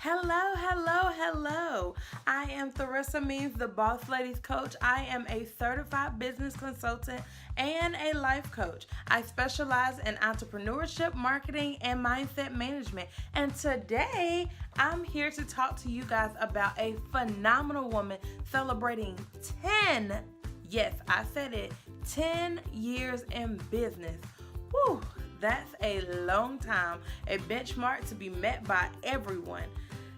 Hello, hello, hello. I am Theresa Means, the Boss Ladies Coach. I am a certified business consultant and a life coach. I specialize in entrepreneurship, marketing, and mindset management. And today, I'm here to talk to you guys about a phenomenal woman celebrating 10, yes, I said it, 10 years in business. Whew, that's a long time, a benchmark to be met by everyone.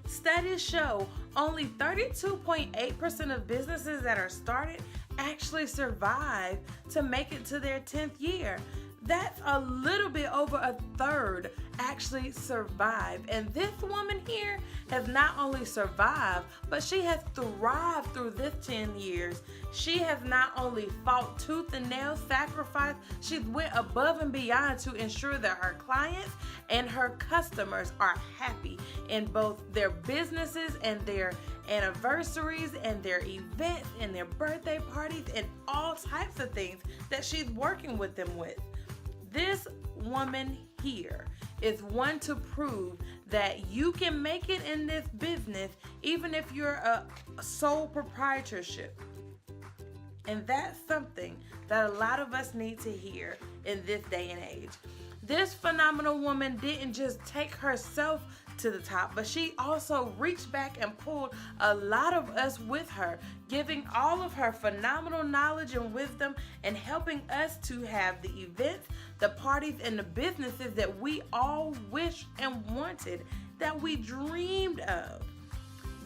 Studies show only 32.8% of businesses that are started actually survive to make it to their 10th year. That's a little bit over a third actually survive. And this woman here has not only survived, but she has thrived through this 10 years. She has not only fought tooth and nail, sacrificed, she went above and beyond to ensure that her clients and her customers are happy in both their businesses and their anniversaries and their events and their birthday parties and all types of things that she's working with them with. This woman here is one to prove that you can make it in this business even if you're a sole proprietorship. And that's something that a lot of us need to hear in this day and age. This phenomenal woman didn't just take herself to the top, but she also reached back and pulled a lot of us with her, giving all of her phenomenal knowledge and wisdom and helping us to have the events, the parties, and the businesses that we all wished and wanted, that we dreamed of.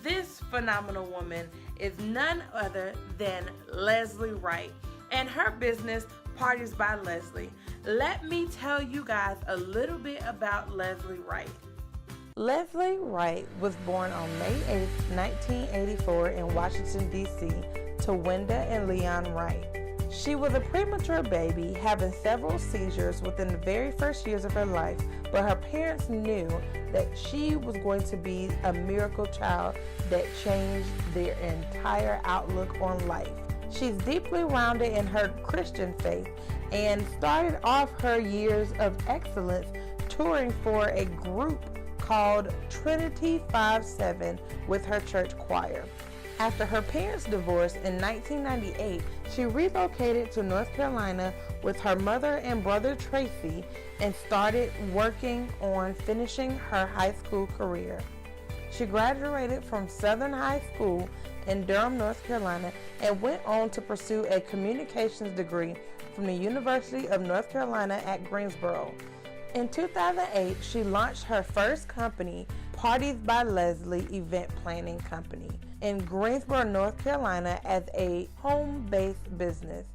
This phenomenal woman is none other than Leslie Wright and her business, Partiez By Leslie. Let me tell you guys a little bit about Leslie Wright. Leslie Wright was born on May 8, 1984 in Washington, D.C. to Wenda and Leon Wright. She was a premature baby, having several seizures within the very first years of her life, but her parents knew that she was going to be a miracle child that changed their entire outlook on life. She's deeply rounded in her Christian faith and started off her years of excellence touring for a group called Trinity 5-7 with her church choir. After her parents' divorce in 1998, she relocated to North Carolina with her mother and brother Tracy and started working on finishing her high school career. She graduated from Southern High School in Durham, North Carolina, and went on to pursue a communications degree from the University of North Carolina at Greensboro. In 2008, she launched her first company, Partiez By Leslie Event Planning Company, in Greensboro, North Carolina as a home-based business.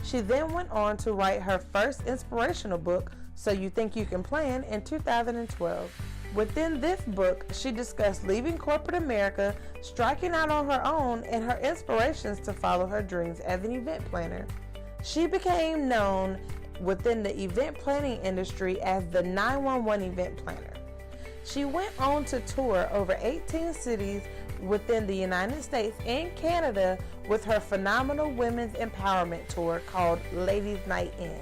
She then went on to write her first inspirational book, So You Think You Can Plan, in 2012. Within this book, she discussed leaving corporate America, striking out on her own, and her inspirations to follow her dreams as an event planner. She became known within the event planning industry as the 911 event planner. She went on to tour over 18 cities within the United States and Canada with her phenomenal women's empowerment tour called Ladies Night In.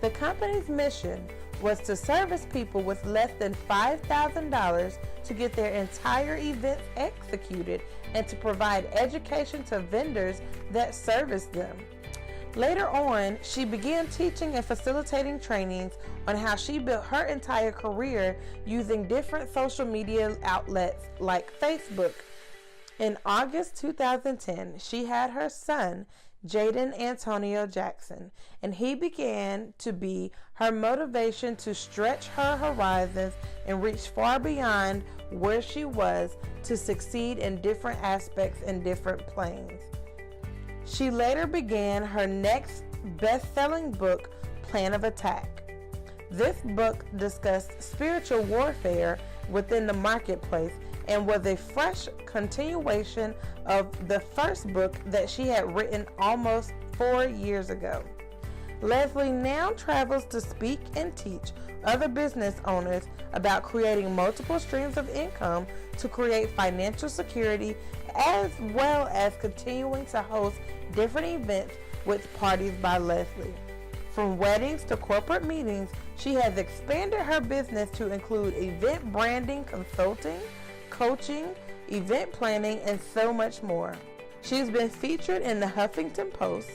The company's mission was to service people with less than $5,000 to get their entire events executed and to provide education to vendors that service them. Later on, she began teaching and facilitating trainings on how she built her entire career using different social media outlets like Facebook. In August 2010, she had her son, Jaden Antonio Jackson, and he began to be her motivation to stretch her horizons and reach far beyond where she was to succeed in different aspects and different planes. She later began her next best-selling book, Plan of Attack. This book discussed spiritual warfare within the marketplace and was a fresh continuation of the first book that she had written almost 4 years ago. Leslie now travels to speak and teach other business owners about creating multiple streams of income to create financial security, as well as continuing to host different events with Partiez By Leslie. From weddings to corporate meetings, she has expanded her business to include event branding consulting, coaching, event planning, and so much more. She's been featured in the Huffington Post,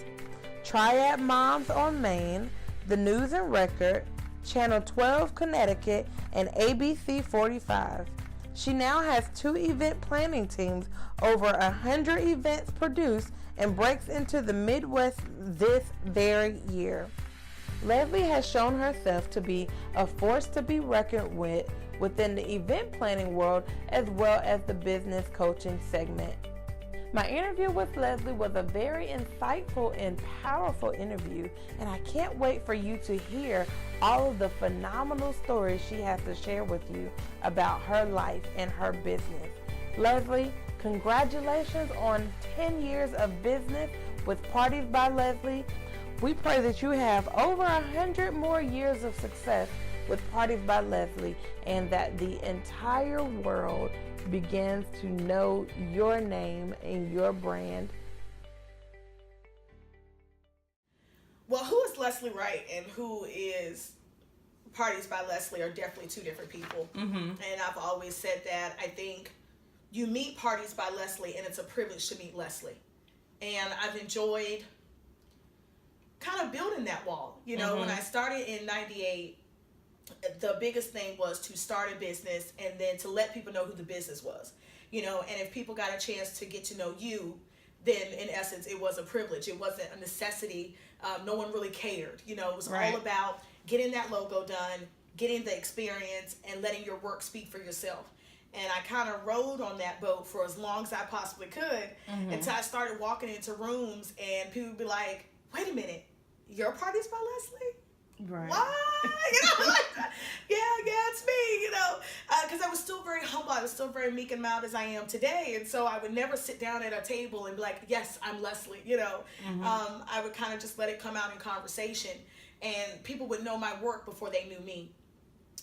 Triad Moms on Maine, The News and Record, Channel 12 Connecticut, and ABC 45. She now has 2 event planning teams, over 100 events produced, and breaks into the Midwest this very year. Leslie has shown herself to be a force to be reckoned with within the event planning world as well as the business coaching segment. My interview with Leslie was a very insightful and powerful interview, and I can't wait for you to hear all of the phenomenal stories she has to share with you about her life and her business. Leslie, congratulations on 10 years of business with Partiez by Leslie. We pray that you have over 100 more years of success with Partiez by Leslie, and that the entire world begins to know your name and your brand. Well, who is Leslie Wright and who is Partiez by Leslie are definitely two different people. And I've always said that. I think you meet Partiez by Leslie, and it's a privilege to meet Leslie. And I've enjoyed kind of building that wall. You know, when I started in 98, the biggest thing was to start a business and then to let people know who the business was. You know, and if people got a chance to get to know you, then in essence, it was a privilege. It wasn't a necessity. No one really cared. You know, it was all about getting that logo done, getting the experience, and letting your work speak for yourself. And I kind of rode on that boat for as long as I possibly could until I started walking into rooms and people would be like, wait a minute, you're Partiez by Leslie? Right. What? You know, like, yeah, it's me, you know, because I was still very humble. I was still very meek and mild as I am today. And so I would never sit down at a table and be like, yes, I'm Leslie, you know. I would kind of just let it come out in conversation, and people would know my work before they knew me.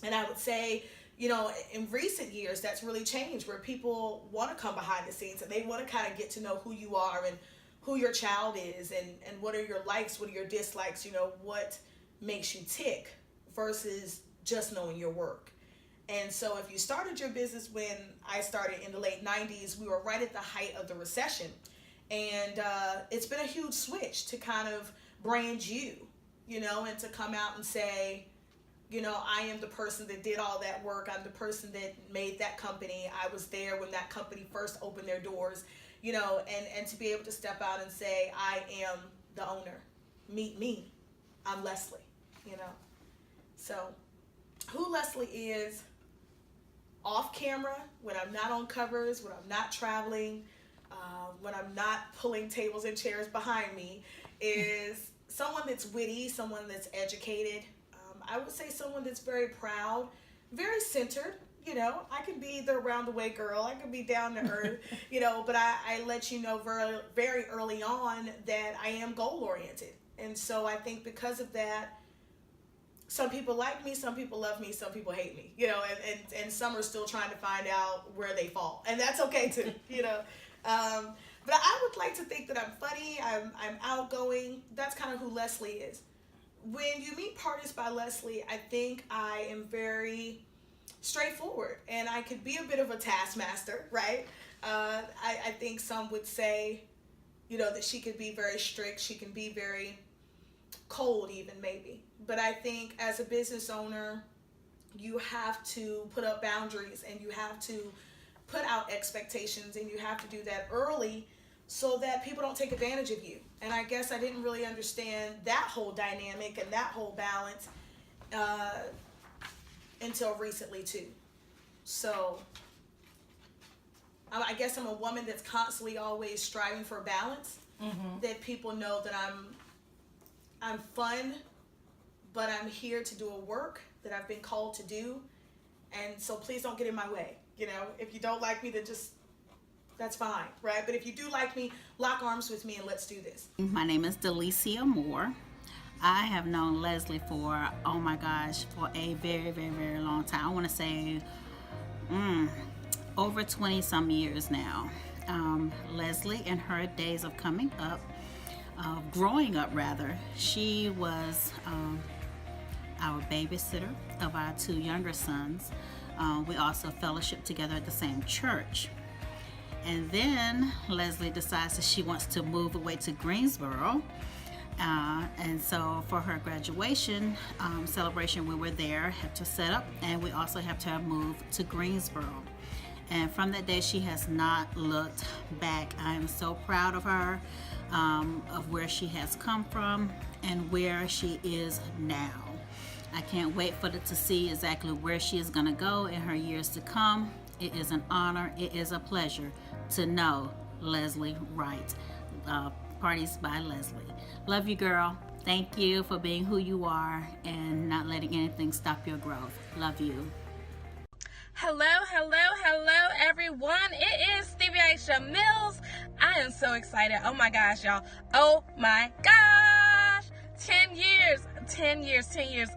And I would say, you know, in recent years, that's really changed, where people want to come behind the scenes and they want to kind of get to know who you are and who your child is, and what are your likes, what are your dislikes, you know, what makes you tick versus just knowing your work. And so if you started your business when I started in the late 90s, we were right at the height of the recession. And it's been a huge switch to kind of brand you, you know, and to come out and say, you know, I am the person that did all that work. I'm the person that made that company. I was there when that company first opened their doors, you know, and to be able to step out and say, I am the owner. Meet me. I'm Leslie, you know. So who Leslie is off camera, when I'm not on covers, when I'm not traveling, when I'm not pulling tables and chairs behind me, is someone that's witty, someone that's educated. I would say someone that's very proud, very centered. You know, I can be the around the way girl. I can be down to earth, you know, but I let you know very, very early on that I am goal oriented. And so I think because of that, some people like me, some people love me, some people hate me, you know, and some are still trying to find out where they fall. And that's okay too, you know. But I would like to think that I'm funny, I'm outgoing. That's kind of who Leslie is. When you meet Partiez by Leslie, I think I am very straightforward, and I could be a bit of a taskmaster, right? I think some would say, you know, that she could be very strict. She can be very cold even, maybe. But I think as a business owner, you have to put up boundaries, and you have to put out expectations, and you have to do that early so that people don't take advantage of you. And I guess I didn't really understand that whole dynamic and that whole balance until recently too. So I guess I'm a woman that's constantly always striving for balance. That people know that I'm fun, but I'm here to do a work that I've been called to do. And so please don't get in my way. You know, if you don't like me, then just, that's fine, right? But if you do like me, lock arms with me and let's do this. My name is Delicia Moore. I have known Leslie for, oh my gosh, for a very, very, very long time. I want to say over 20 some years now. Leslie, in her days of coming up, growing up rather, she was our babysitter of our 2 younger sons. We also fellowship together at the same church. And then Leslie decides that she wants to move away to Greensboro. And so for her graduation celebration, we were there, helped her set up, and we also helped her move to Greensboro. And from that day, she has not looked back. I am so proud of her, of where she has come from and where she is now. I can't wait for to see exactly where she is going to go in her years to come. It is an honor, it is a pleasure to know Leslie Wright. Partiez by Leslie. Love you, girl. Thank you for being who you are and not letting anything stop your growth. Love you. Hello, everyone. It is Stevie Aisha Mills. I am so excited. Oh my gosh, y'all. Oh my gosh. 10 years.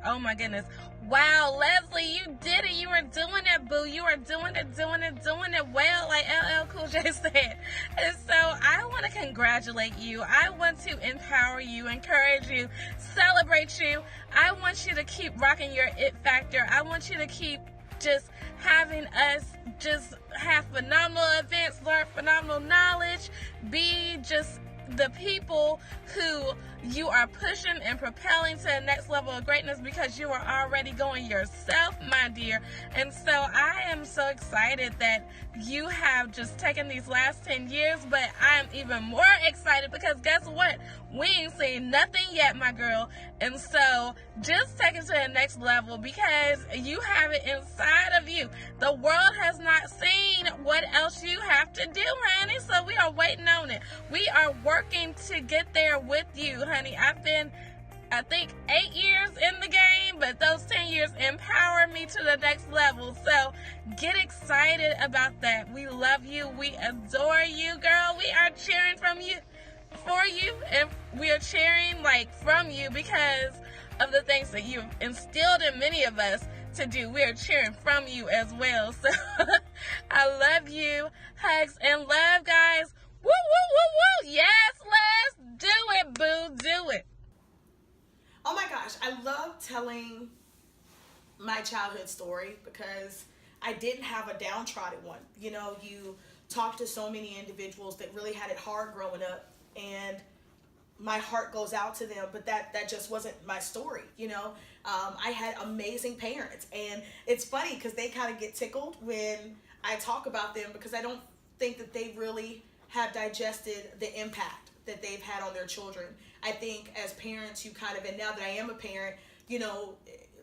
Oh my goodness. Wow, Leslie, you did it. You are doing it, boo. You are doing it well, like LL Cool J said. And so I want to congratulate you. I want to empower you, encourage you, celebrate you. I want you to keep rocking your it factor. I want you to keep just having us just have phenomenal events, learn phenomenal knowledge, be just the people who you are pushing and propelling to the next level of greatness because you are already going yourself, my dear. And so I am so excited that you have just taken these last 10 years, but I am even more excited because guess what? We ain't seen nothing yet, my girl. And so just take it to the next level because you have it inside of you. The world has not seen what else you have to do, honey. So we are waiting on it. We are working to get there with you, honey. I've been, I think, 8 years in the game, but those 10 years empowered me to the next level. So get excited about that. We love you. We adore you, girl. We are cheering from you, for you, and we are cheering like from you because of the things that you've instilled in many of us to do. We are cheering from you as well. So I love you. Hugs and love, guys. Woo, woo, woo, woo. Yes, let's do it, boo. Do it. Oh my gosh, I love telling my childhood story because I didn't have a downtrodden one. You know, you talk to so many individuals that really had it hard growing up, and my heart goes out to them, but that just wasn't my story, you know. I had amazing parents, and it's funny because they kind of get tickled when I talk about them because I don't think that they really have digested the impact that they've had on their children. I think as parents, you kind of, and now that I am a parent, you know,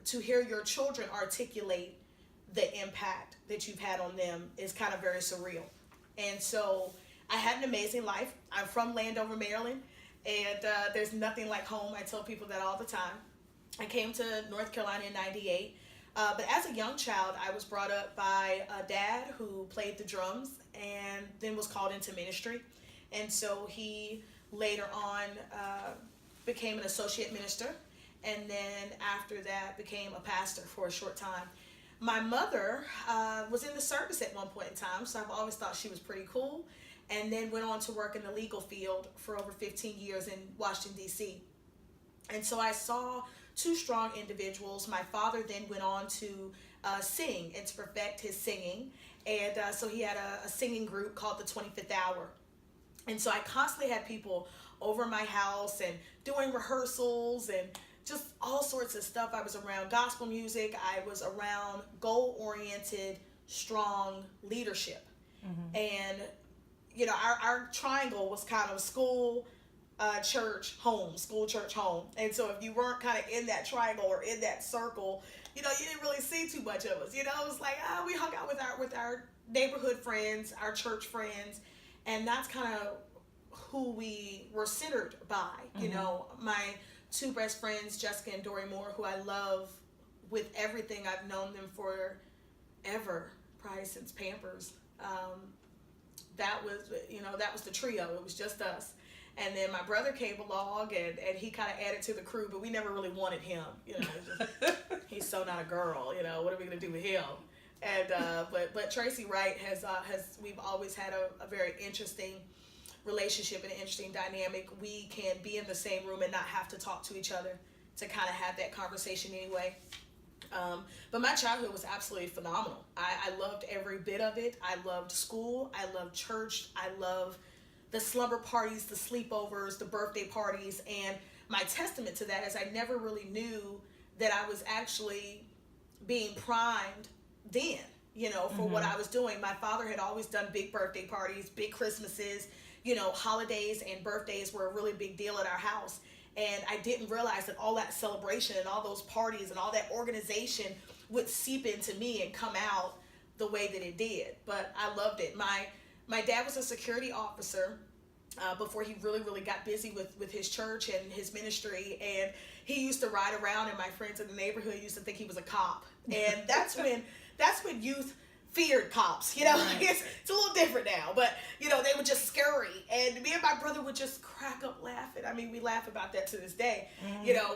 to hear your children articulate the impact that you've had on them is kind of very surreal. And so I had an amazing life. I'm from Landover, Maryland, and there's nothing like home. I tell people that all the time. I came to North Carolina in 98. But as a young child, I was brought up by a dad who played the drums and then was called into ministry. And so he later on became an associate minister, and then after that became a pastor for a short time. My mother was in the service at one point in time, so I've always thought she was pretty cool, and then went on to work in the legal field for over 15 years in Washington, D.C. And so I saw two strong individuals. My father then went on to sing and to perfect his singing, and so he had a singing group called the 25th Hour. And so I constantly had people over my house and doing rehearsals and just all sorts of stuff. I was around gospel music. I was around goal-oriented, strong leadership. Mm-hmm. And, you know, our triangle was kind of school, church, home, school, church, home. And so if you weren't kind of in that triangle or in that circle, you know, you didn't really see too much of us. You know, it was like, we hung out with our neighborhood friends, our church friends. And that's kind of who we were centered by. You know, my two best friends, Jessica and Dory Moore, who I love with everything. I've known them forever, probably since Pampers. That was the trio. It was just us. And then my brother came along, and he kind of added to the crew, but we never really wanted him. You know, he's so not a girl. You know, what are we gonna do with him? And but Tracy Wright has we've always had a very interesting relationship and an interesting dynamic. We can be in the same room and not have to talk to each other to kind of have that conversation anyway. But my childhood was absolutely phenomenal. I loved every bit of it. I loved school. I loved church. I loved the slumber parties, the sleepovers, the birthday parties. And my testament to that is I never really knew that I was actually being primed then, for what I was doing. My father had always done big birthday parties, big Christmases, holidays and birthdays were a really big deal at our house. And I didn't realize that all that celebration and all those parties and all that organization would seep into me and come out the way that it did. But I loved it. My dad was a security officer before he really got busy with his church and his ministry. And he used to ride around, and my friends in the neighborhood used to think he was a cop. And that's when youth feared cops, Right. It's a little different now, but they were just scary, and me and my brother would just crack up laughing. I mean, we laugh about that to this day,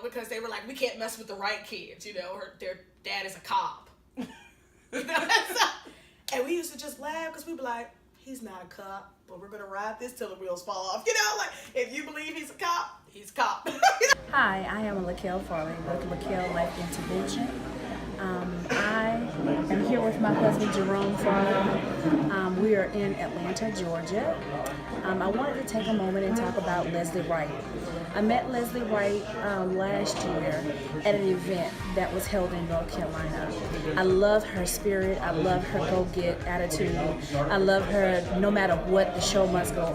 because they were like, we can't mess with the Wright kids, or their dad is a cop. And we used to just laugh because we'd be like, he's not a cop, but we're gonna ride this till the wheels fall off. Like, if you believe he's a cop, he's a cop. Hi, I am LaKel Farley with LaKel Life Intervention. I am here with my husband, Jerome Farley. We are in Atlanta, Georgia. I wanted to take a moment and talk about Leslie Wright. I met Leslie Wright last year at an event that was held in North Carolina. I love her spirit. I love her go-get attitude. I love her no matter what, the show must go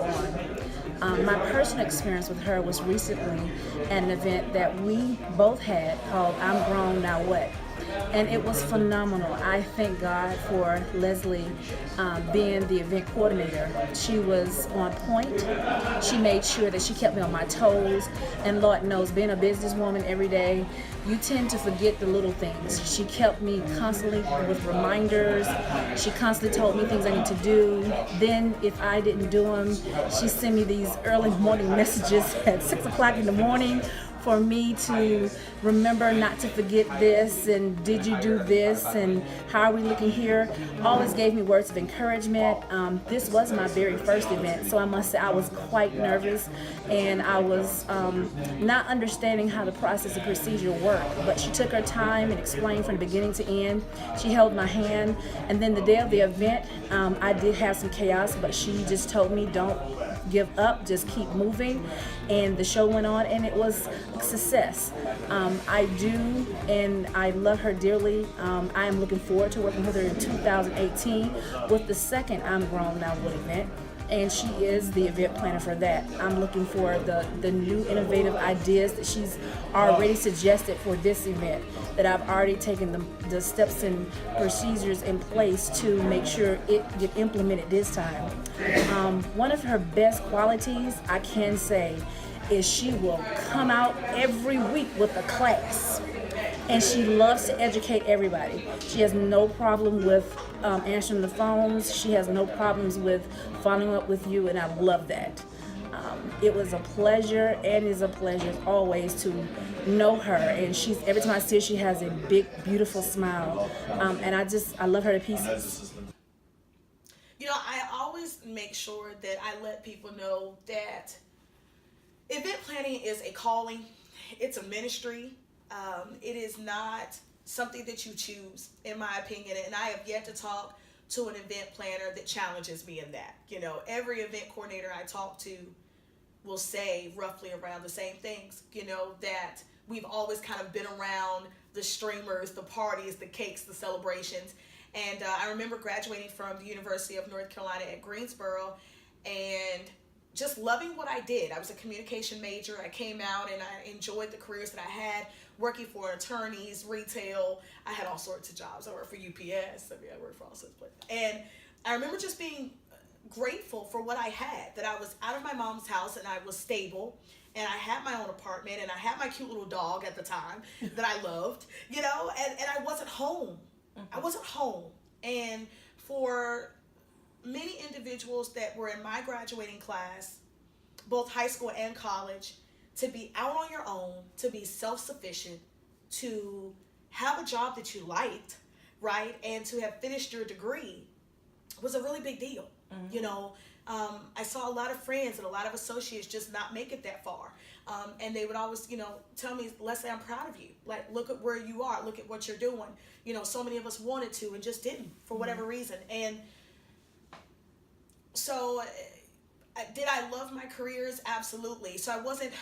on. My personal experience with her was recently at an event that we both had called I'm Grown, Now What? And it was phenomenal. I thank God for Leslie being the event coordinator. She was on point. She made sure that she kept me on my toes. And Lord knows, being a businesswoman every day, you tend to forget the little things. She kept me constantly with reminders. She constantly told me things I need to do. Then if I didn't do them, she sent me these early morning messages at 6 o'clock in the morning for me to remember not to forget this, and did you do this, and how are we looking here. Always gave me words of encouragement. This was my very first event, so I must say I was quite nervous, and I was not understanding how the process and procedure worked, but she took her time and explained from the beginning to end. She held my hand, and then the day of the event, I did have some chaos, but she just told me, don't give up, just keep moving. And the show went on, and it was a success. I do, and I love her dearly. I am looking forward to working with her in 2018 with the second I'm Grown Now What event, and she is the event planner for that. I'm looking for the new innovative ideas that she's already suggested for this event, that I've already taken the steps and procedures in place to make sure it get implemented this time. One of her best qualities, I can say, is she will come out every week with a class. And she loves to educate everybody. She has no problem with answering the phones. She has no problems with following up with you, and I love that. It was a pleasure, and is a pleasure always to know her. And she's, every time I see her, she has a big, beautiful smile. And I love her to pieces. I always make sure that I let people know that event planning is a calling. It's a ministry. It is not something that you choose, in my opinion. And I have yet to talk to an event planner that challenges me in that. Every event coordinator I talk to will say roughly around the same things, that we've always kind of been around the streamers, the parties, the cakes, the celebrations. And I remember graduating from the University of North Carolina at Greensboro and just loving what I did. I was a communication major. I came out and I enjoyed the careers that I had, working for attorneys, retail. I had all sorts of jobs. I worked for UPS. I worked for all sorts of places. And I remember just being grateful for what I had, that I was out of my mom's house and I was stable, and I had my own apartment, and I had my cute little dog at the time that I loved, and I wasn't home. I wasn't home. And for many individuals that were in my graduating class, both high school and college, to be out on your own, to be self-sufficient, to have a job that you liked, right, and to have finished your degree was a really big deal. You know, I saw a lot of friends and a lot of associates just not make it that far. And they would always, you know, tell me, Leslie, I'm proud of you. Like, look at where you are. Look at what you're doing. You know, so many of us wanted to and just didn't for whatever reason. And so did I love my careers? Absolutely. So I wasn't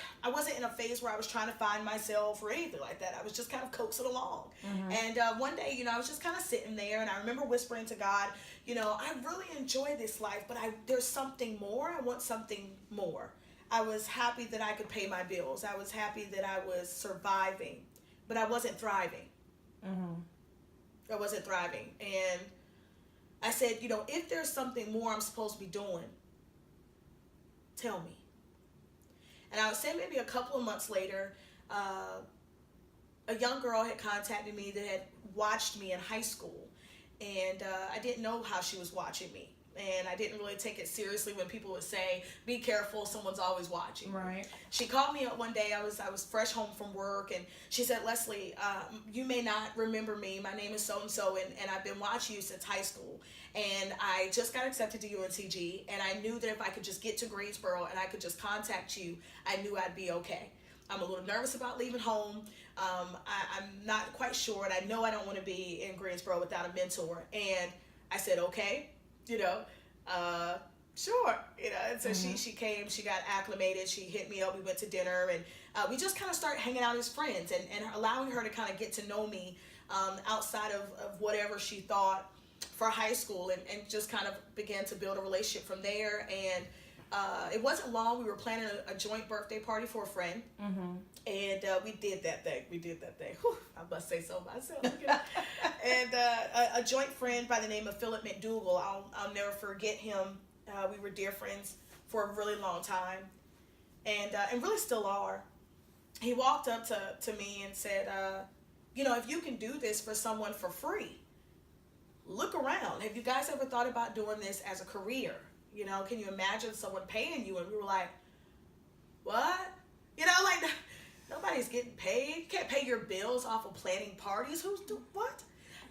in a phase where I was trying to find myself or anything like that. I was just kind of coaxing along. And one day, you know, I was just kind of sitting there, and I remember whispering to God, you know, I really enjoy this life, but there's something more. I want something more. I was happy that I could pay my bills. I was happy that I was surviving, but I wasn't thriving. I wasn't thriving. And I said, you know, if there's something more I'm supposed to be doing, tell me. And I would say maybe a couple of months later, a young girl had contacted me that had watched me in high school. And I didn't know how she was watching me. And I didn't really take it seriously when people would say, be careful, someone's always watching. Right. She called me up one day. I was fresh home from work, and she said, Leslie, you may not remember me. My name is so-and-so, and I've been watching you since high school. And I just got accepted to UNCG, and I knew that if I could just get to Greensboro and I could just contact you, I knew I'd be okay. I'm a little nervous about leaving home. I'm not quite sure, and I know I don't want to be in Greensboro without a mentor. And I said, okay, you know, sure, you know. And so she came, she got acclimated, she hit me up, we went to dinner, and we just kind of started hanging out as friends, and allowing her to kind of get to know me outside of whatever she thought for high school, and just kind of began to build a relationship from there. And it wasn't long. We were planning a joint birthday party for a friend, and we did that thing. Whew, I must say so myself. You know? And a joint friend by the name of Philip McDougal, I'll never forget him. We were dear friends for a really long time, and really still are. He walked up to me and said, you know, if you can do this for someone for free, look around. Have you guys ever thought about doing this as a career? You know, can you imagine someone paying you? And we were like, what? You know, like, nobody's getting paid. You can't pay your bills off of planning parties. Who's doing what?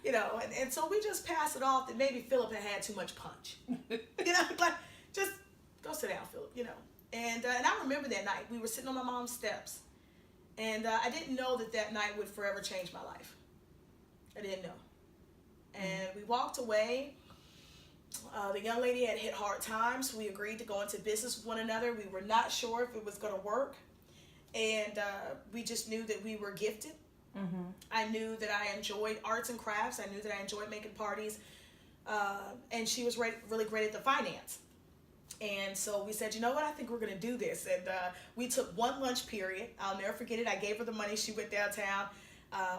You know, and so we just passed it off that maybe Philip had too much punch. You know, like, just go sit down, Philip, you know. And I remember that night. We were sitting on my mom's steps. And I didn't know that night would forever change my life. I didn't know. And we walked away. The young lady had hit hard times. We agreed to go into business with one another. We were not sure if it was going to work. And we just knew that we were gifted. I knew that I enjoyed arts and crafts. I knew that I enjoyed making parties. And she was really great at the finance. And so we said, you know what, I think we're going to do this. And we took one lunch period. I'll never forget it. I gave her the money. She went downtown.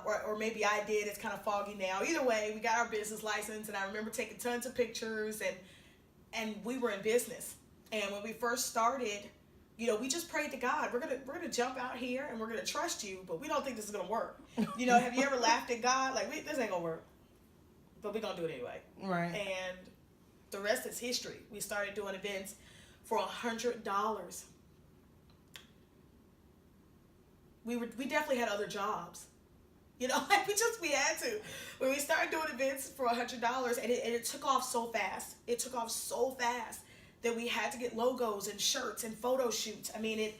Or maybe I did. It's kind of foggy now. Either way, we got our business license, and I remember taking tons of pictures, and we were in business. And when we first started, you know, we just prayed to God. We're gonna jump out here, and we're gonna trust you, but we don't think this is gonna work. You know, have you ever laughed at God? Like, this ain't gonna work, but we're gonna do it anyway. Right. And the rest is history. We started doing events for $100. We definitely had other jobs. You know, like we had to. When we started doing events for $100, and it took off so fast. It took off so fast that we had to get logos and shirts and photo shoots. I mean,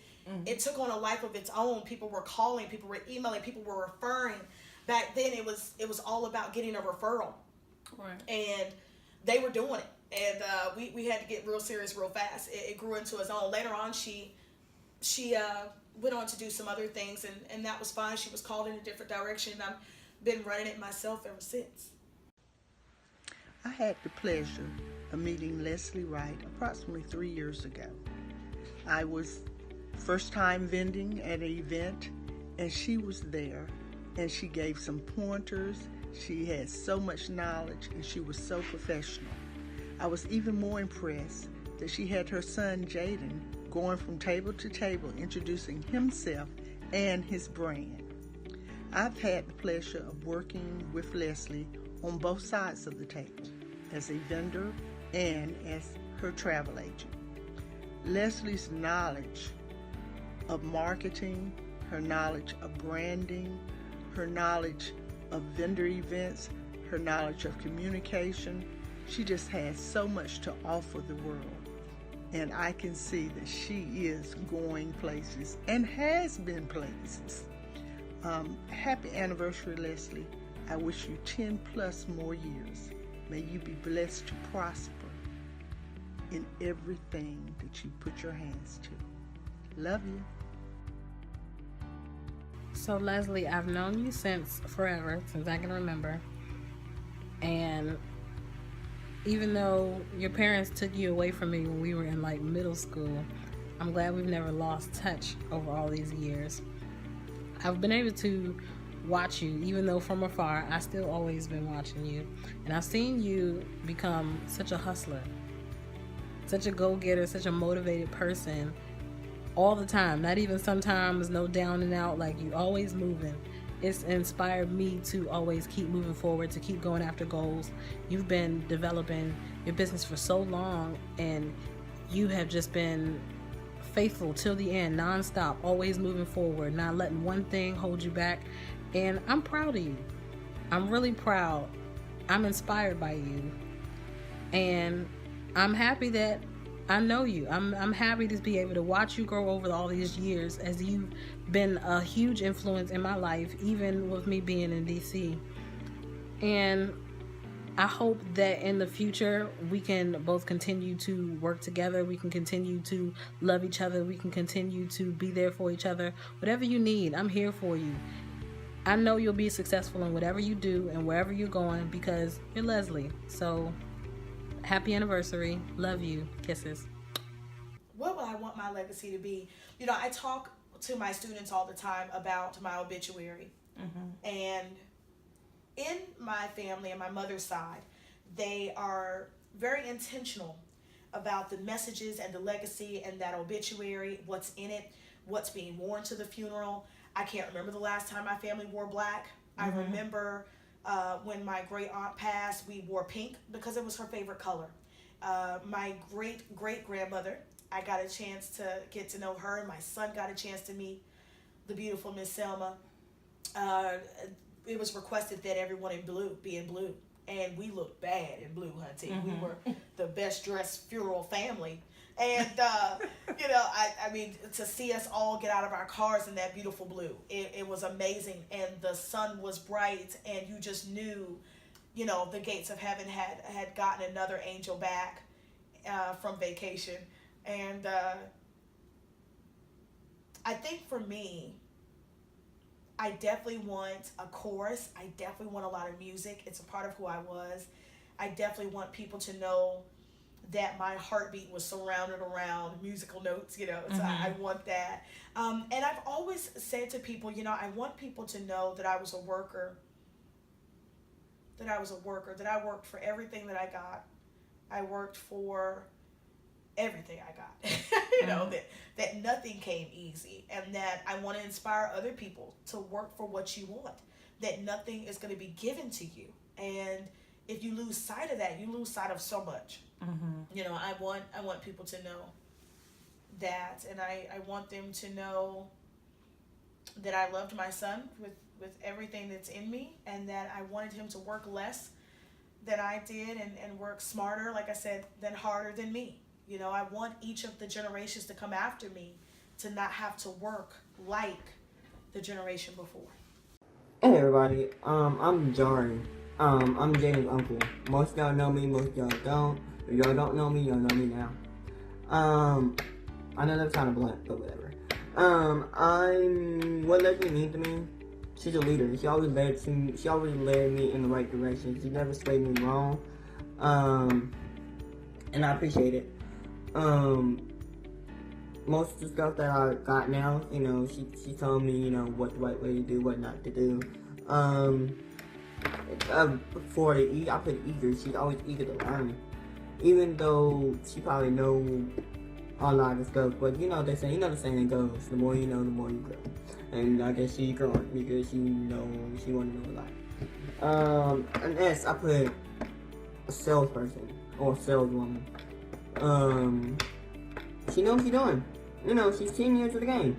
it took on a life of its own. People were calling, people were emailing, people were referring. Back then, it was all about getting a referral. Right. And they were doing it. And we had to get real serious real fast. It grew into its own. Later on, she went on to do some other things, and that was fine. She was called in a different direction. I've been running it myself ever since. I had the pleasure of meeting Leslie Wright approximately 3 years ago. I was first time vending at an event, and she was there, and she gave some pointers. She had so much knowledge, and she was so professional. I was even more impressed that she had her son Jaden going from table to table, introducing himself and his brand. I've had the pleasure of working with Leslie on both sides of the table, as a vendor and as her travel agent. Leslie's knowledge of marketing, her knowledge of branding, her knowledge of vendor events, her knowledge of communication, She just has so much to offer the world. And I can see that she is going places and has been places. Happy anniversary, Leslie. I wish you 10 plus more years. May you be blessed to prosper in everything that you put your hands to. Love you. So Leslie, I've known you since forever, since I can remember. And even though your parents took you away from me when we were in like middle school, I'm glad we've never lost touch over all these years. I've been able to watch you, even though from afar, I still always been watching you. And I've seen you become such a hustler, such a go-getter, such a motivated person all the time. Not even sometimes no down and out, like you always moving. It's inspired me to always keep moving forward, to keep going after goals. You've been developing your business for so long, and you have just been faithful till the end, nonstop, always moving forward, not letting one thing hold you back. And I'm proud of you. I'm really proud. I'm inspired by you. And I'm happy that I know you. I'm happy to be able to watch you grow over all these years, as you've been a huge influence in my life, even with me being in DC. And I hope that in the future we can both continue to work together. We can continue to love each other. We can continue to be there for each other. Whatever you need, I'm here for you. I know you'll be successful in whatever you do and wherever you're going, because you're Leslie. So happy anniversary. Love you. Kisses. What will I want my legacy to be? You know, I talk to my students all the time about my obituary. And in my family and my mother's side, they are very intentional about the messages and the legacy and that obituary, what's in it, what's being worn to the funeral. I can't remember the last time my family wore black. I remember when my great aunt passed, we wore pink because it was her favorite color. My great grandmother, I got a chance to get to know her, and my son got a chance to meet the beautiful Miss Selma. It was requested that everyone in blue be in blue, and we looked bad in blue, hunty. We were the best dressed funeral family. And, you know, I mean, to see us all get out of our cars in that beautiful blue, it was amazing. And the sun was bright, and you just knew, you know, the gates of heaven had gotten another angel back from vacation. And I think for me, I definitely want a chorus. I definitely want a lot of music. It's a part of who I was. I definitely want people to know that my heartbeat was surrounded around musical notes, you know, so I want that. And I've always said to people, you know, I want people to know that I was a worker, that I worked for everything that I got. I worked for everything I got, you know, that nothing came easy, and that I want to inspire other people to work for what you want, that nothing is going to be given to you. And if you lose sight of that, you lose sight of so much. You know, I want people to know that, and I want them to know that I loved my son with everything that's in me, and that I wanted him to work less than I did, and work smarter, like I said, than harder than me. You know, I want each of the generations to come after me to not have to work like the generation before. Hey everybody, I'm Jari. I'm Jaden's uncle. Most of y'all know me, most of y'all don't. If y'all don't know me, y'all know me now. I know that's kind of blunt, but whatever. What Leslie means to me, she's a leader. She always led me in the right direction. She never swayed me wrong. And I appreciate it. Most of the stuff that I got now, you know, she told me, you know, what the right way to do, what not to do. For the I put eager. She's always eager to learn, even though she probably know a lot of stuff. But you know, they say, you know, the saying goes, the more you know, the more you grow. And I guess she's growing because she want to know a lot. And S, I put a salesperson or a saleswoman. She knows what she's doing. You know, she's 10 years of the game.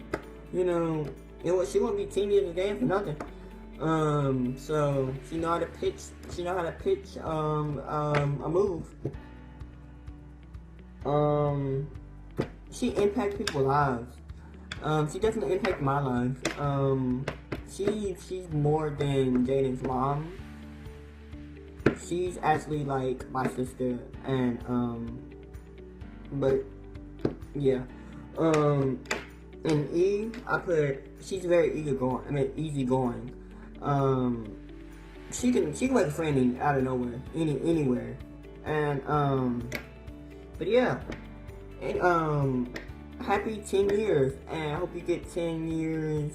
You know, she won't be 10 years of the game for nothing. So she know how to pitch. She know how to pitch a move. She impact people's lives. She definitely impacted my life. She's more than Jaden's mom. She's actually like my sister, and but yeah. And she's very easygoing. She can make a friend out of nowhere, anywhere, and but yeah, and happy 10 years, and I hope you get 10 years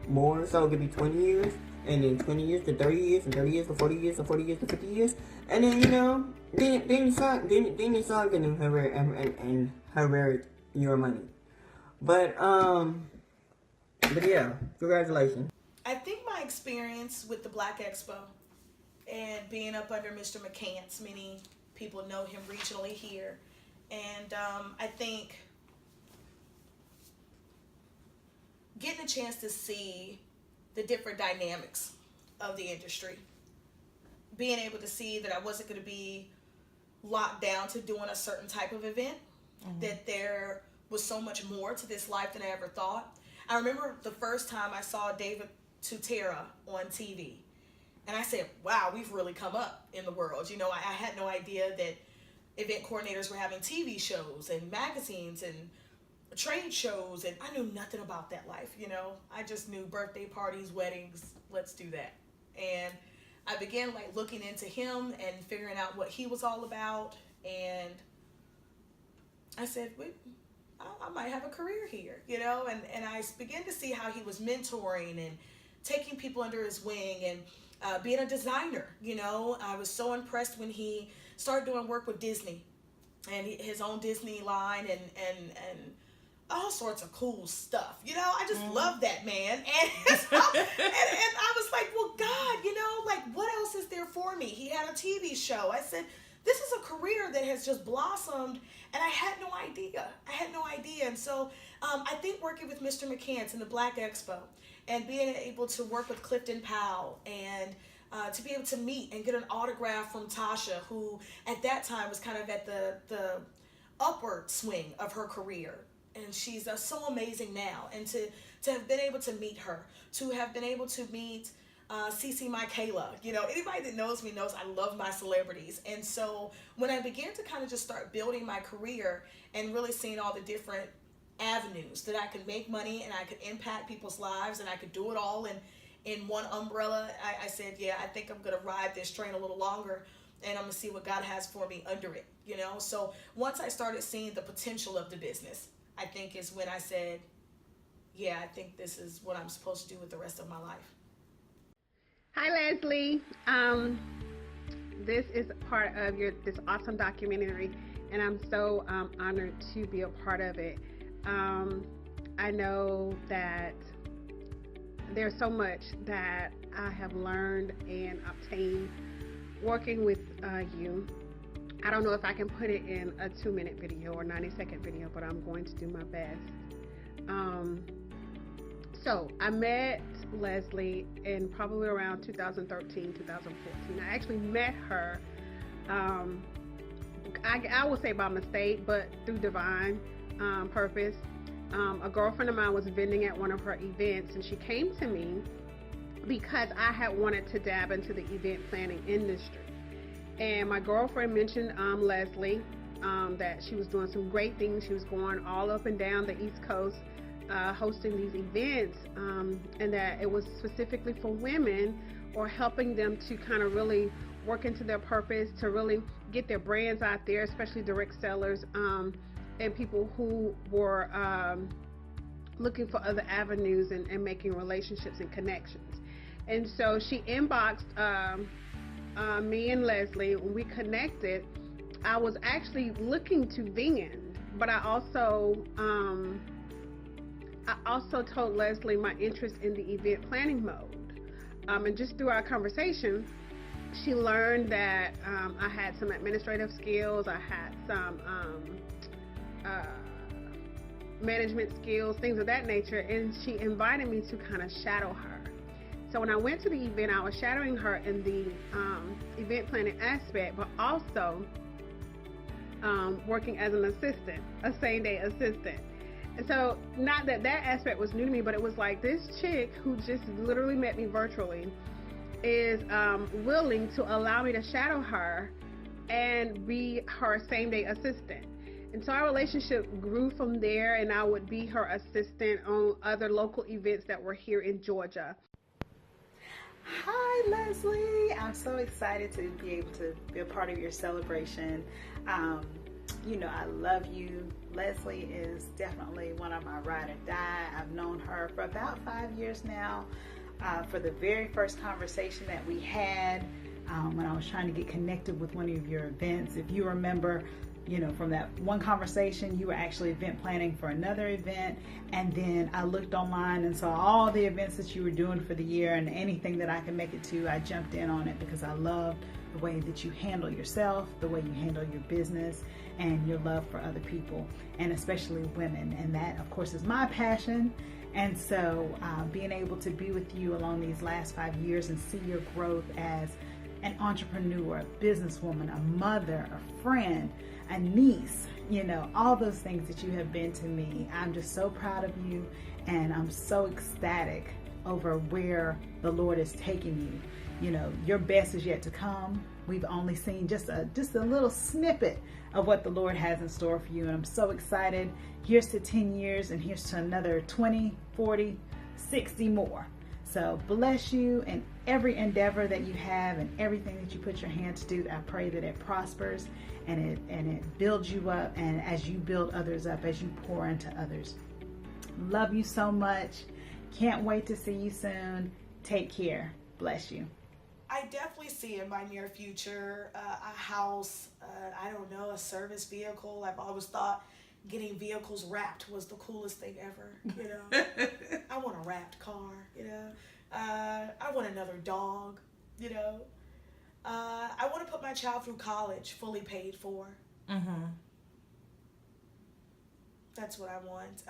more, so it could be 20 years, and then 20 years to 30 years, and 30 years to 40 years, and 40 years to 50 years, and then, you know, then you start getting inherit your money. But yeah, congratulations. I think my experience with the Black Expo and being up under Mr. McCants, many people know him regionally here, and I think getting a chance to see the different dynamics of the industry, being able to see that I wasn't going to be locked down to doing a certain type of event, that there was so much more to this life than I ever thought. I remember the first time I saw David Tutera on TV, and I said, wow, we've really come up in the world. You know, I had no idea that event coordinators were having TV shows and magazines and trade shows, and I knew nothing about that life, you know. I just knew birthday parties, weddings, let's do that. And I began like looking into him and figuring out what he was all about, and I said, wait, I might have a career here, you know. And I began to see how he was mentoring and taking people under his wing, and being a designer, you know. I was so impressed when he started doing work with Disney and his own Disney line, and all sorts of cool stuff, you know. I just love that man, and so, and I was like, well, God, you know, like, what else is there for me? He had a TV show. I said, this is a career that has just blossomed, and I had no idea. And so I think working with Mr. McCants and the Black Expo, and being able to work with Clifton Powell, and to be able to meet and get an autograph from Tasha, who at that time was kind of at the upward swing of her career. And she's so amazing now. And to have been able to meet her, to have been able to meet Cece Michaela. You know, anybody that knows me knows I love my celebrities. And so when I began to kind of just start building my career and really seeing all the different avenues that I could make money and I could impact people's lives and I could do it all in one umbrella, I said, yeah, I think I'm going to ride this train a little longer, and I'm going to see what God has for me under it, you know. So once I started seeing the potential of the business, I think is when I said, yeah, I think this is what I'm supposed to do with the rest of my life. Hi, Leslie. This is part of this awesome documentary, and I'm so honored to be a part of it. I know that there's so much that I have learned and obtained working with you. I don't know if I can put it in a 2-minute video or 90-second video, but I'm going to do my best. So I met Leslie in probably around 2013, 2014. I actually met her, I would say by mistake, but through divine purpose. A girlfriend of mine was vending at one of her events, and she came to me because I had wanted to dab into the event planning industry. And my girlfriend mentioned Leslie, that she was doing some great things. She was going all up and down the East Coast hosting these events, and that it was specifically for women, or helping them to kind of really work into their purpose, to really get their brands out there, especially direct sellers, and people who were looking for other avenues and making relationships and connections. And so she inboxed me and Leslie. When we connected, I was actually looking to vend, but I also told Leslie my interest in the event planning mode. And just through our conversation, she learned that I had some administrative skills. I had some management skills, things of that nature, and she invited me to kind of shadow her. So when I went to the event, I was shadowing her in the event planning aspect, but also working as an assistant, a same-day assistant. And so, not that that aspect was new to me, but it was like this chick who just literally met me virtually is willing to allow me to shadow her and be her same-day assistant. And so our relationship grew from there, and I would be her assistant on other local events that were here in Georgia. Hi, Leslie. I'm so excited to be able to be a part of your celebration. I love you. Leslie is definitely one of my ride or die. I've known her for about 5 years now. For the very first conversation that we had when I was trying to get connected with one of your events, if you remember, from that one conversation, you were actually event planning for another event, and then I looked online and saw all the events that you were doing for the year, and anything that I could make it to, I jumped in on it because I love the way that you handle yourself, the way you handle your business, and your love for other people, and especially women. And that, of course, is my passion. And so being able to be with you along these last 5 years and see your growth as an entrepreneur, a businesswoman, a mother, a friend, a niece, all those things that you have been to me. I'm just so proud of you, and I'm so ecstatic over where the Lord is taking you. Your best is yet to come. We've only seen just a little snippet of what the Lord has in store for you, and I'm so excited. Here's to 10 years, and here's to another 20, 40, 60 more. So bless you in every endeavor that you have and everything that you put your hand to do. I pray that it prospers and it builds you up, and as you build others up, as you pour into others. Love you so much. Can't wait to see you soon. Take care. Bless you. I definitely see in my near future a house, a service vehicle. I've always thought getting vehicles wrapped was the coolest thing ever, I want a wrapped car, I want another dog, I want to put my child through college fully paid for. Mm-hmm. That's what I want.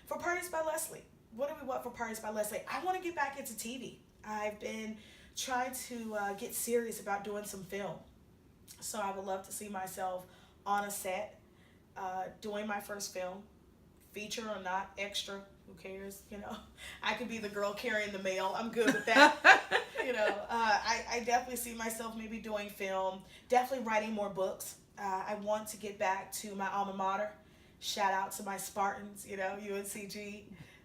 For Partiez by Leslie, what do we want for Partiez by Leslie? I want to get back into TV. I've been trying to get serious about doing some film. So I would love to see myself on a set, doing my first film, feature or not, extra, who cares, I could be the girl carrying the mail. I'm good with that. I definitely see myself maybe doing film, definitely writing more books. I want to get back to my alma mater. Shout out to my Spartans, UNCG.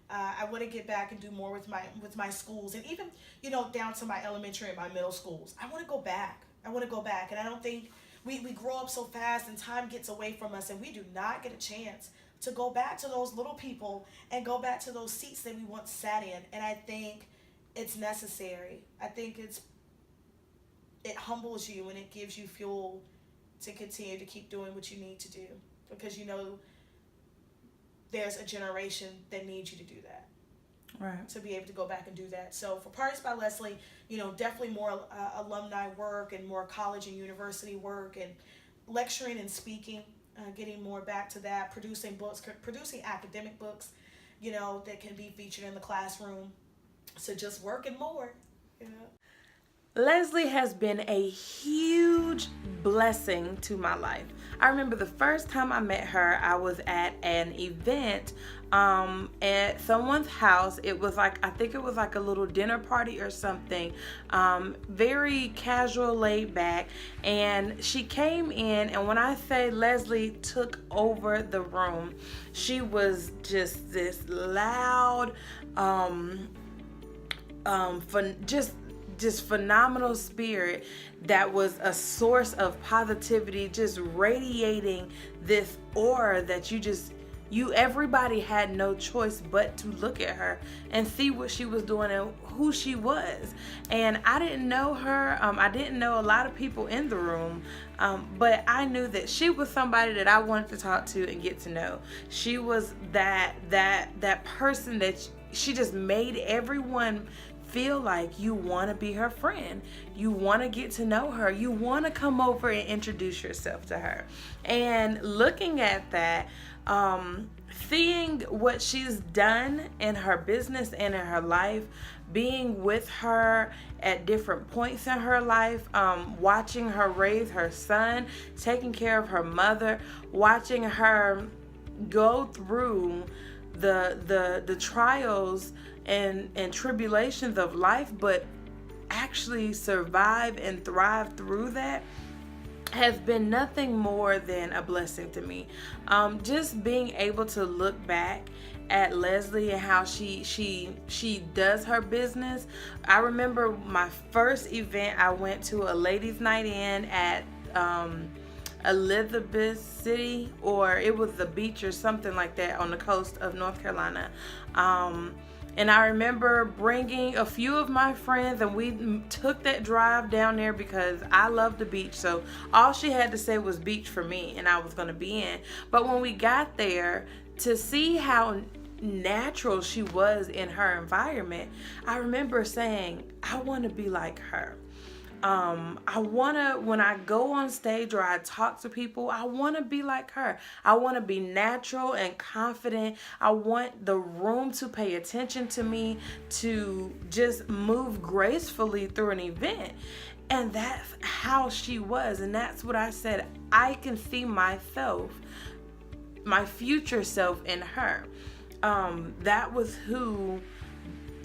I want to get back and do more with my schools, and even, down to my elementary and my middle schools. I want to go back. And I don't think we grow up so fast and time gets away from us, and we do not get a chance to go back to those little people and go back to those seats that we once sat in. And I think it's necessary. I think it humbles you and it gives you fuel to continue to keep doing what you need to do, because there's a generation that needs you to do that. Right. To be able to go back and do that. So for Partiez by Leslie, definitely more alumni work and more college and university work and lecturing and speaking, getting more back to that, producing books, producing academic books, that can be featured in the classroom. So just working more, Leslie has been a huge blessing to my life. I remember the first time I met her, I was at an event at someone's house. It was I think it was like a little dinner party or something, very casual, laid back. And she came in, and when I say Leslie took over the room, she was just this loud, just phenomenal spirit that was a source of positivity, just radiating this aura that everybody had no choice but to look at her and see what she was doing and who she was. And I didn't know her. I didn't know a lot of people in the room, but I knew that she was somebody that I wanted to talk to and get to know. She was that person that she just made everyone feel like you want to be her friend. You want to get to know her. You want to come over and introduce yourself to her. And looking at that, seeing what she's done in her business and in her life, being with her at different points in her life, watching her raise her son, taking care of her mother, watching her go through the trials and tribulations of life, but actually survive and thrive through that, has been nothing more than a blessing to me. Just being able to look back at Leslie and how she does her business. I remember my first event, I went to a ladies' night in at Elizabeth City, or it was the beach or something like that on the coast of North Carolina. And I remember bringing a few of my friends, and we took that drive down there because I love the beach. So all she had to say was beach for me, and I was going to be in. But when we got there, to see how natural she was in her environment, I remember saying, I want to be like her. I want to, when I go on stage or I talk to people, I want to be like her. I want to be natural and confident. I want the room to pay attention to me, to just move gracefully through an event. And that's how she was. And that's what I said. I can see myself, my future self in her. That was who,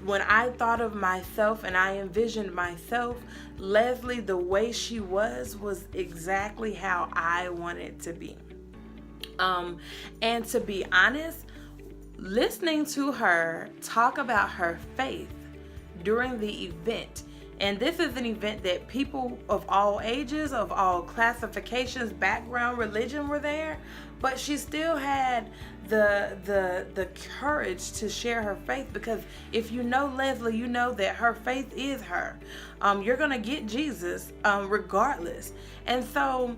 when I thought of myself and I envisioned myself, Leslie, the way she was exactly how I wanted to be. And to be honest, listening to her talk about her faith during the event, and this is an event that people of all ages, of all classifications, background, religion were there, but she still had the courage to share her faith, because if you know Leslie, you know that her faith is her. You're gonna get Jesus regardless. And so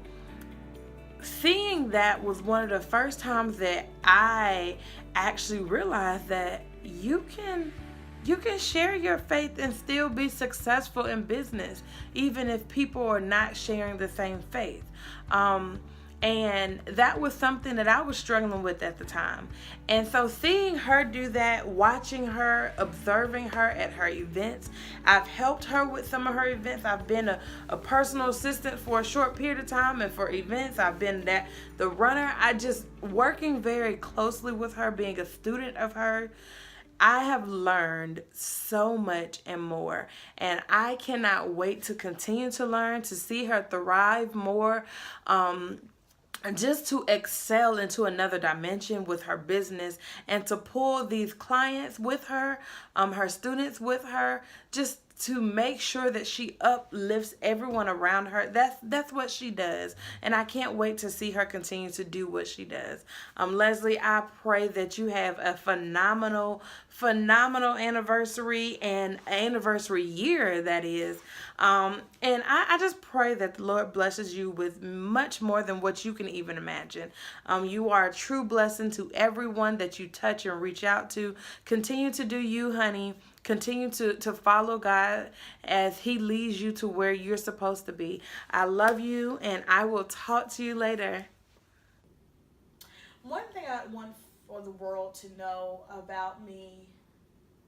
seeing that was one of the first times that I actually realized that you can share your faith and still be successful in business, even if people are not sharing the same faith. And that was something that I was struggling with at the time. And so seeing her do that, watching her, observing her at her events, I've helped her with some of her events. I've been a personal assistant for a short period of time, and for events, I've been the runner. I just working very closely with her, being a student of her. I have learned so much and more, and I cannot wait to continue to learn, to see her thrive more, just to excel into another dimension with her business, and to pull these clients with her, her students with her, just to make sure that she uplifts everyone around her. That's what she does, and I can't wait to see her continue to do what she does. Leslie, I pray that you have a phenomenal anniversary, and anniversary year, that is. And I just pray that the Lord blesses you with much more than what you can even imagine. You are a true blessing to everyone that you touch and reach out to. Continue to do you, honey. Continue to follow God as He leads you to where you're supposed to be. I love you, and I will talk to you later. One thing I want for the world to know about me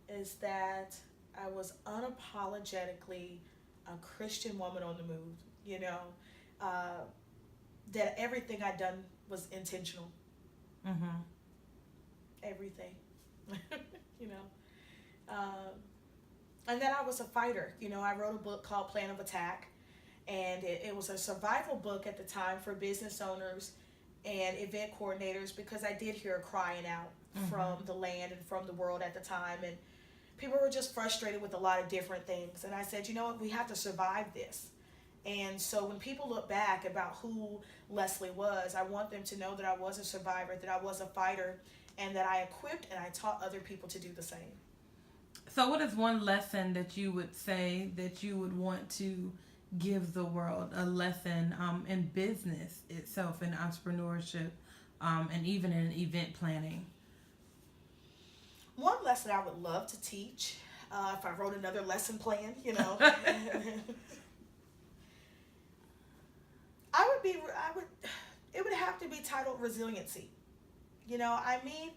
is that I was unapologetically a Christian woman on the move. That everything I'd done was intentional. Mm-hmm. Everything. And that I was a fighter. I wrote a book called Plan of Attack, and it was a survival book at the time for business owners and event coordinators, because I did hear a crying out from the land and from the world at the time, and people were just frustrated with a lot of different things. And I said, you know what, we have to survive this. And so when people look back about who Leslie was, I want them to know that I was a survivor, that I was a fighter, and that I equipped and I taught other people to do the same. So what is one lesson that you would say that you would want to give the world, a lesson in business itself, in entrepreneurship, and even in event planning? One lesson I would love to teach if I wrote another lesson plan, you know. It would have to be titled resiliency. You know, I mean,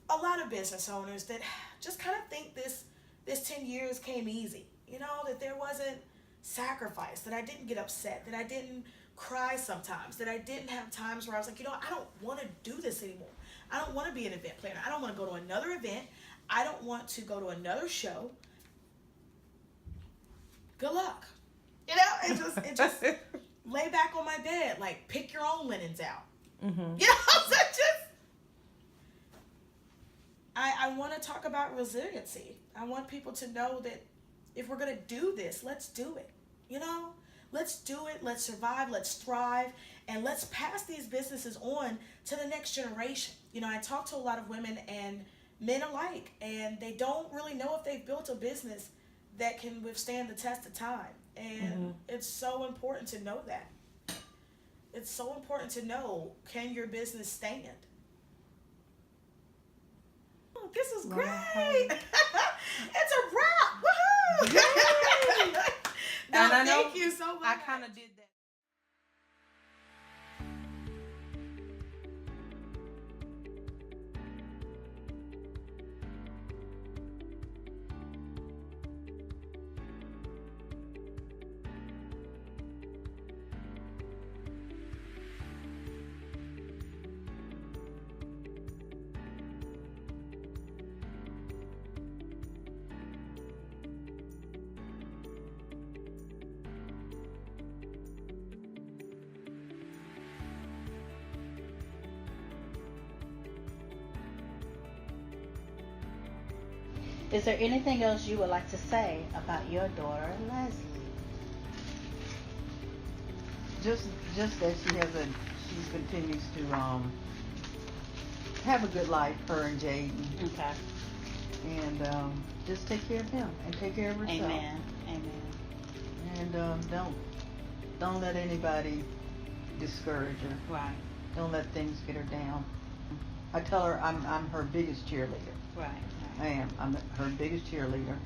a lot of business owners that just kind of think this 10 years came easy, you know, that there wasn't sacrifice, that I didn't get upset, that I didn't cry sometimes, that I didn't have times where I was like, you know, I don't want to do this anymore. I don't want to be an event planner. I don't want to go to another event. I don't want to go to another show. Good luck. You know, it just lay back on my bed, like pick your own linens out. You know, so just I want to talk about resiliency. I want people to know that if we're going to do this, let's do it. You know, let's do it. Let's survive. Let's thrive. And let's pass these businesses on to the next generation. You know, I talk to a lot of women and men alike, and they don't really know if they've built a business that can withstand the test of time. And it's so important to know that. It's so important to know, can your business stand? Oh, this is great. It's a wrap. Woohoo! No, thank you so much. I kind of did that. Is there anything else you would like to say about your daughter, Leslie? Just that she continues to have a good life, her and Jaden. Okay. And just take care of him and take care of herself. Amen. And don't let anybody discourage her. Right. Don't let things get her down. I tell her I'm her biggest cheerleader. Right. I am. I'm her biggest cheerleader.